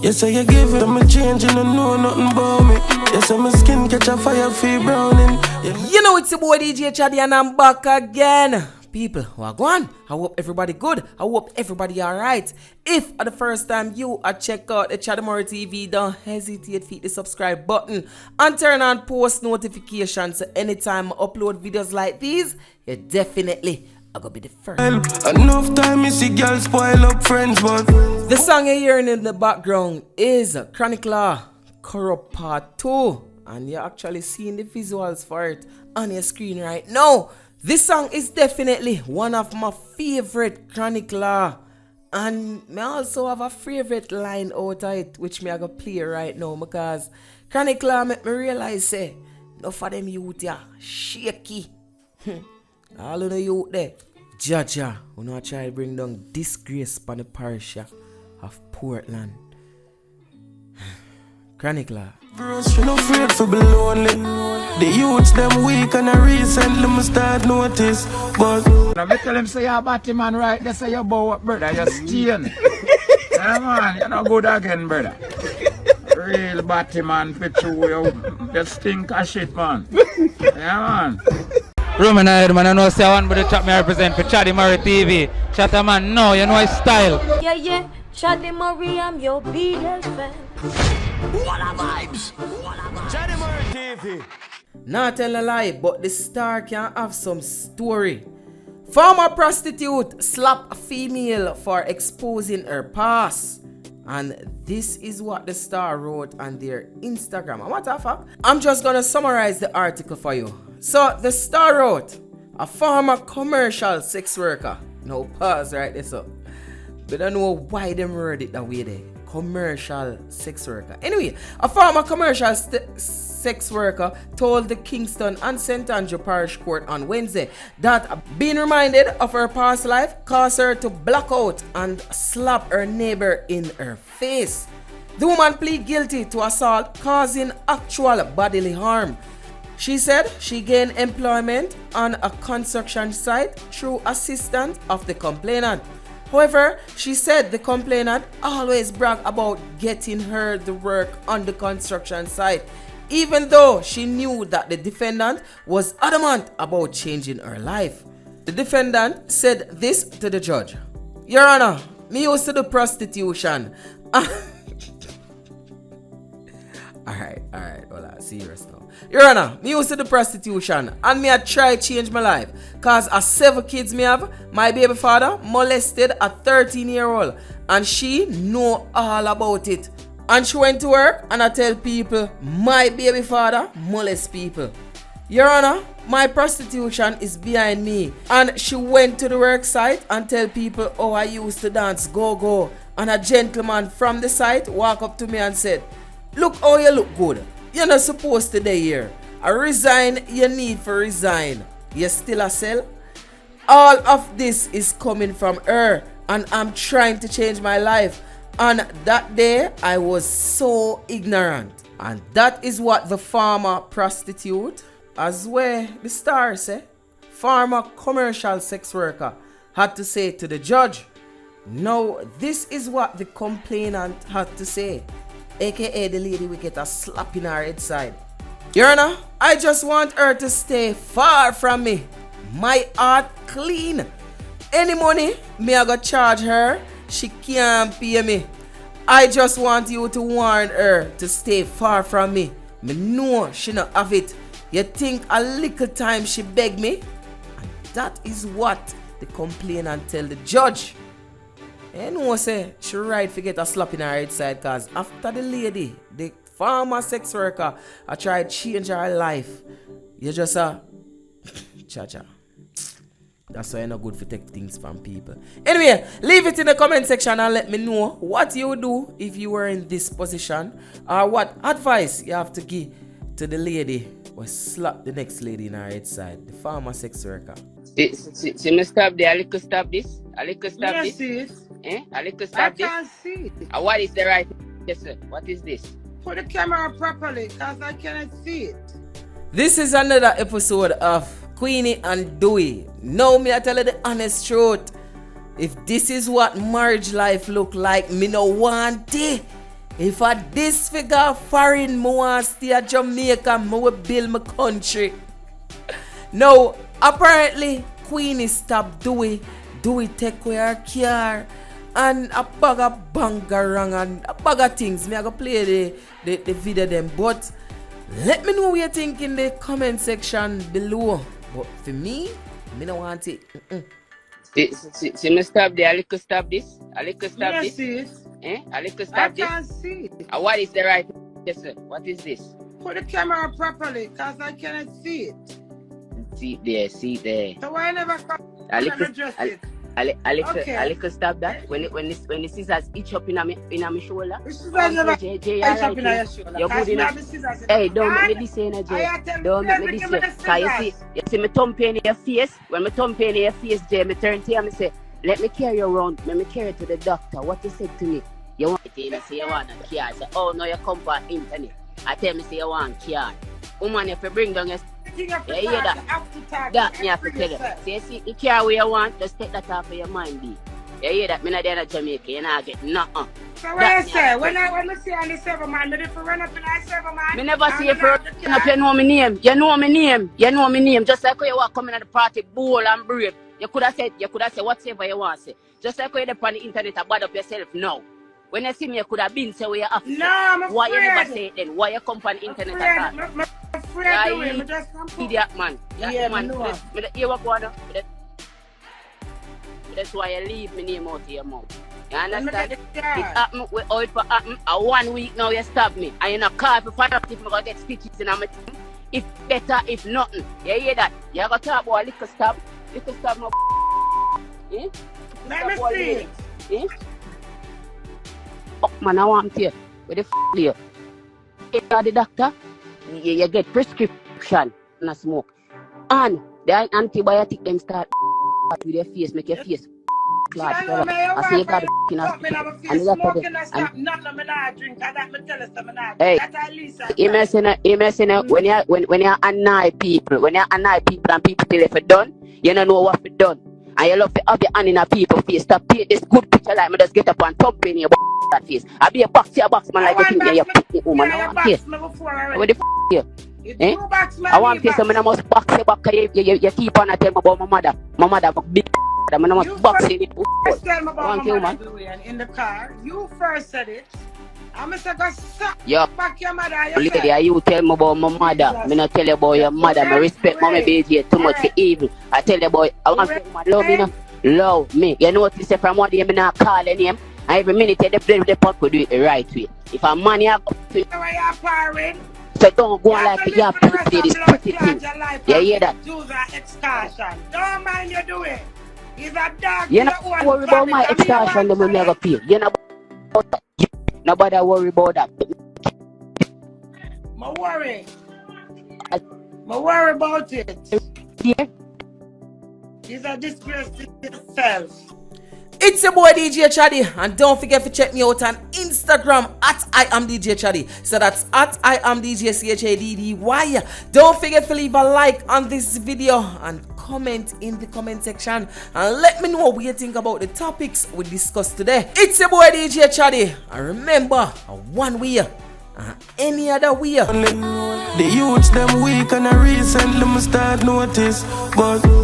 Yes, I give it, I'm a change and I know nothing about me. Yes, I'm a skin catch a fire, feel browning. You know it's your boy DJ Chaddy and I'm back again. People, wagwan. I hope everybody good. I hope everybody alright. If at the first time you are check out the Chaddy TV, don't hesitate to hit the subscribe button and turn on post notifications so anytime I upload videos like these, you definitely are gonna be the first. Enough time you see girls spoil up friends, but the song you're hearing in the background is Chronic Law Corrupt Part 2, and you're actually seeing the visuals for it on your screen right now. This song is definitely one of my favorite Chronic Law, and I also have a favorite line out of it which me I gonna play right now because Chronic Law make me realize say enough of them youth ya shaky. All of the youth there, Jaja, we not try to bring down disgrace upon the parish of Portland. Chronic Law. girls, she no afraid to be lonely. The youths them weak and I recently me start notice. But now me tell him say you're a batty man right, they say you bow up brother, you're stain. Yeah man, you're not good again brother. Real batty man picture you stink of shit man. Yeah man. Roman ahead man, I know say one but the top me represent for Chaddy TV. Chatter man, no, you know his style. Yeah, Chaddy Murray, I'm your biggest fan. what a vibes! Chaddy TV. Not tell a lie, but the star can have some story. Former prostitute slap a female for exposing her past. And this is what the star wrote on their Instagram. And what the fuck? I'm just gonna summarize the article for you. So the star wrote, a former commercial sex worker. No pause right this up. But I don't know why them word it that way there. Commercial sex worker. Anyway, a former commercial sex worker told the Kingston and St. Andrew Parish Court on Wednesday that being reminded of her past life caused her to black out and slap her neighbor in her face. The woman pleaded guilty to assault causing actual bodily harm. She said she gained employment on a construction site through assistance of the complainant. However, she said the complainant always bragged about getting her the work on the construction site, even though she knew that the defendant was adamant about changing her life. The defendant said this to the judge. Your Honor, me used to do prostitution. Alright, hold on, serious now. Your Honor, me used to do prostitution and me I try change my life. Cause as 7 kids me have, my baby father molested a 13-year-old and she know all about it. And she went to work and I tell people my baby father molest people. Your Honor, my prostitution is behind me. And she went to the work site and tell people, oh, I used to dance go-go. And a gentleman from the site walked up to me and said, look how you look good. You're not supposed to stay here. I resign, you need for resign. You still a sell? All of this is coming from her and I'm trying to change my life. And that day I was so ignorant. And that is what the former prostitute, as well the star say, former commercial sex worker, had to say to the judge. Now this is what the complainant had to say, aka the lady will get a slap in her head side. Your Honor, I just want her to stay far from me. My heart clean. Any money me I go charge her, she can't pay me. I just want you to warn her to stay far from me. Me know she not have it. You think a little time she beg me? And that is what the complainant tell the judge. And no say she right to get a slap in her head side cause after the lady, the former sex worker, I tried to change her life. You just cha-cha. That's why you're not good for take things from people. Anyway, leave it in the comment section and let me know what you would do if you were in this position or what advice you have to give to the lady or slap the next lady in her head side, the former sex worker. See me stop there, a little stop this. A little stop Yes, this. sis. A little stop this. I can't see. What is the right? Yes, sir. What is this? Put the camera properly because I cannot see it. This is another episode of Queenie and Dowey. Now me I tell you the honest truth. If this is what marriage life look like, me no want it. If I disfigure foreign, I want to stay at Jamaica, I will build my country. Now, apparently, Queenie stopped Dowey take away her car. And a bag of bangarang and a bag of things. Me I go play the video them. But let me know what you think in the comment section below. But for me don't want it. See me stop there. I could stop this. I could stop Yes, this. sis. I could I stop this. can't see it. What is the right? Yes, sir. What is this? Put the camera properly, because I cannot see it. See there. So why never come I and could address it? I could stop that. When the scissors itch up in my shoulder. The scissors never itch up in your shoulder. You're good enough. Hey, don't make me this energy. Don't make me this way. Cause you see me thumb pain in your face. When me thumb pain in your face, Jay, me turn to you and me say, let me carry you around. Let me carry you to the doctor. What you said to me? You want it? Me say you want a car. I say, oh no, you come for internet. I tell me say you want a car. Woman, if you bring down your you hear that? That me have to tell you. So you see, the car where you want, just take that off of your mind, B. You hear that? Me not there in Jamaica, you not get nothing. So what I say? When I see on the server man, me if you run up in the server man. Me never see you run up, you know my name. You know my name. Just like when you walk coming at the party, bold and brave. You could have said whatever you want to say. Just like when you on the internet and bad up yourself now. When you see me, you could have been say where you have to. No, I'm afraid. Why you never say it then? Why you come on the internet at all? I'm afraid to win. Idiot man. Yeah, man. no. You walk on. That's why you leave my name out of your mouth. You understand? It happened with how it happen. 1 week now you stab me. And you not call for find out if I'm going to get stitches in my team. If better, if nothing. You hear that? You got to talk about a little stab. Little stab my eh? Let me see. Eh? Fuck man, I want to you. Where the you? You are the doctor. You get prescription and smoke. And the antibiotic them start with your face, make your face clot. I say you got the hospital. And you got the hey, you messing up when you annoy people. When you annoy people and people tell you for done, you don't know what for done. And you love to have your hand in a people's face. Stop paint this good picture like me just get up and thump in your that face. I be a box man like you think you're picking woman. I want face. What the here? Eh? I want face, so I must box your back. You keep on telling me about my mother. My mother big. I must box in it. Tell me about my mother in the car. You first said it. I'm going to go suck back your mother. Lady, you tell me about my mother. I not tell you about your mother. I respect mommy baby too much for evil. I tell you about I want to love me. Love me. You know what you say from one day I'm not calling him. And every minute they play with the punk will do it the right way. If a man you have so don't go on like you have to say this pretty thing. You hear that? Don't mind you do it. He's a dog. You're not worry about my extortion that will never pay. You're not nobody worry about that. My worry about it. Yeah. He's a disgrace to himself. It's your boy DJ Chaddy, and don't forget to check me out on Instagram at I am DJ Chaddy. So that's at I am DJ CHADDY. Don't forget to leave a like on this video and comment in the comment section and let me know what you think about the topics we discussed today. It's your boy DJ Chaddy, and remember, one way any other way. The youths them weak and I recently me start notice, but